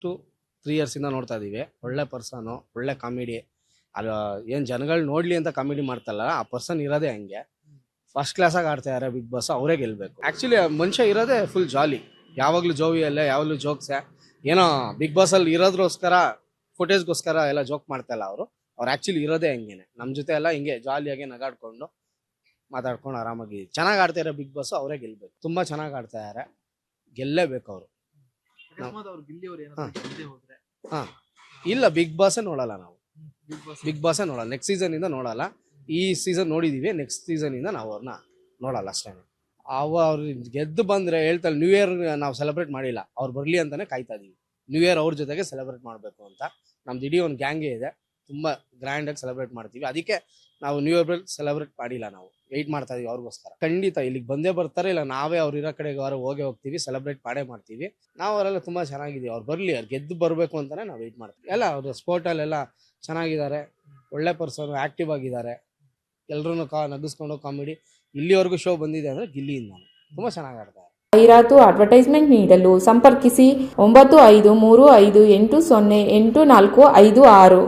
3 ಇಯರ್ಸಿಂದ ನೋಡ್ತಾ ಇದ್ದೀವಿ. ಒಳ್ಳೆ ಪರ್ಸನು, ಒಳ್ಳೆ ಕಾಮಿಡಿ. ಅದು ಏನು ಜನಗಳು ನೋಡಲಿ ಅಂತ ಕಾಮಿಡಿ ಮಾಡ್ತಲ್ಲ, ಆ ಪರ್ಸನ್ ಇರೋದೇ ಹಂಗೆ. ಫಸ್ಟ್ ಕ್ಲಾಸಾಗಿ ಆಡ್ತಾ ಇದ್ದಾರೆ ಬಿಗ್ ಬಾಸ್, ಅವರೇ ಗೆಲ್ಲಬೇಕು. ಆ್ಯಕ್ಚುಲಿ ಮನುಷ್ಯ ಇರೋದೇ ಫುಲ್ ಜಾಲಿ, ಯಾವಾಗಲೂ ಜೋವಿಯಲ್ಲೇ, ಯಾವಾಗಲೂ ಜೋಕ್ಸೆ. ಏನೋ ಬಿಗ್ ಬಾಸಲ್ಲಿ ಇರೋದ್ರೋಸ್ಕರ, ಫುಟೇಜ್ಗೋಸ್ಕರ ಎಲ್ಲ ಜೋಕ್ ಮಾಡ್ತಾಯಿಲ್ಲ ಅವರು. ಅವ್ರು ಆ್ಯಕ್ಚುಲಿ ಇರೋದೇ ಹಂಗೇನೆ, ನಮ್ಮ ಜೊತೆ ಎಲ್ಲ ಹಿಂಗೆ ಜಾಲಿಯಾಗಿ ನಗಾಡ್ಕೊಂಡು ಮಾತಾಡ್ಕೊಂಡು ಆರಾಮಾಗಿ ಚೆನ್ನಾಗಿ ಆಡ್ತಾ ಇರೋ ಬಿಗ್ ಬಾಸ್ ಅವರೇ ಗೆಲ್ಲಬೇಕು. ತುಂಬ ಚೆನ್ನಾಗಿ ಆಡ್ತಾ ಇದ್ದಾರೆ, ಗೆಲ್ಲೇಬೇಕು ಅವರು. ಹಾಂ, ಇಲ್ಲ ಬಿಗ್ ಬಾಸೇ ನೋಡಲ್ಲ ನಾವು, ಬಿಗ್ ಬಾಸೇ ನೋಡಲ್ಲ. ನೆಕ್ಸ್ಟ್ ಸೀಸನಿಂದ ನೋಡಲ್ಲ. ಈ ಸೀಸನ್ ನೋಡಿದ್ದೀವಿ, ನೆಕ್ಸ್ಟ್ ಸೀಸನಿಂದ ನಾವು ಅವ್ರನ್ನ ನೋಡಲ್ಲ ಅಷ್ಟೇ. ಅವ್ರು ಗೆದ್ದು ಬಂದರೆ ಹೇಳ್ತಾರೆ, ನ್ಯೂ ಇಯರ್ ನಾವು ಸೆಲೆಬ್ರೇಟ್ ಮಾಡಿಲ್ಲ, ಅವ್ರು ಬರಲಿ ಅಂತಲೇ ಕಾಯ್ತಾ ಇದೀವಿ. ನ್ಯೂ ಇಯರ್ ಅವ್ರ ಜೊತೆಗೆ ಸೆಲೆಬ್ರೇಟ್ ಮಾಡಬೇಕು ಅಂತ ನಮ್ದು ಇಡೀ ಒಂದು ಗ್ಯಾಂಗೇ ಇದೆ. ತುಂಬ ಗ್ರ್ಯಾಂಡಾಗಿ ಸೆಲೆಬ್ರೇಟ್ ಮಾಡ್ತೀವಿ, ಅದಕ್ಕೆ ನಾವು ನ್ಯೂ ಇಯರ್ ಸೆಲೆಬ್ರೇಟ್ ಮಾಡಿಲ್ಲ. ನಾವು ವೆಯ್ಟ್ ಮಾಡ್ತಾ ಇದೀವಿ ಅವ್ರಿಗೋಸ್ಕರ. ಖಂಡಿತ ಇಲ್ಲಿಗೆ ಬಂದೇ ಬರ್ತಾರೆ, ಇಲ್ಲ ನಾವೇ ಅವ್ರು ಇರೋ ಕಡೆಗೆ ಹೋಗೇ ಹೋಗ್ತೀವಿ, ಸೆಲೆಬ್ರೇಟ್ ಮಾಡೇ ಮಾಡ್ತೀವಿ. ನಾವು ಅವರೆಲ್ಲ ತುಂಬ ಚೆನ್ನಾಗಿದ್ದೀವಿ, ಅವ್ರು ಬರಲಿ, ಅವ್ರು ಗೆದ್ದು ಬರಬೇಕು ಅಂತಲೇ ನಾವು ವೆಯ್ಟ್ ಮಾಡ್ತೀವಿ. ಎಲ್ಲ ಅವರು ಸ್ಪೋರ್ಟಲ್ಲೆಲ್ಲ ಚೆನ್ನಾಗಿದ್ದಾರೆ, ಒಳ್ಳೆ ಪರ್ಸನು, ಆ್ಯಕ್ಟಿವ್ ಆಗಿದ್ದಾರೆ. ಎಲ್ಲರೂ ನಗಿಸ್ಕೊಂಡು ಕಾಮಿಡಿ. ಇಲ್ಲಿವರೆಗೂ ಶೋ ಬಂದಿದೆ ಅಂದರೆ ಗಿಲ್ಲಿಯಿಂದ ತುಂಬ ಚೆನ್ನಾಗಿ ಆಡ್ತಾರೆ. ಜಾಹೀರಾತು ಅಡ್ವರ್ಟೈಸ್ಮೆಂಟ್ ನೀಡಲು ಸಂಪರ್ಕಿಸಿ 9535808456.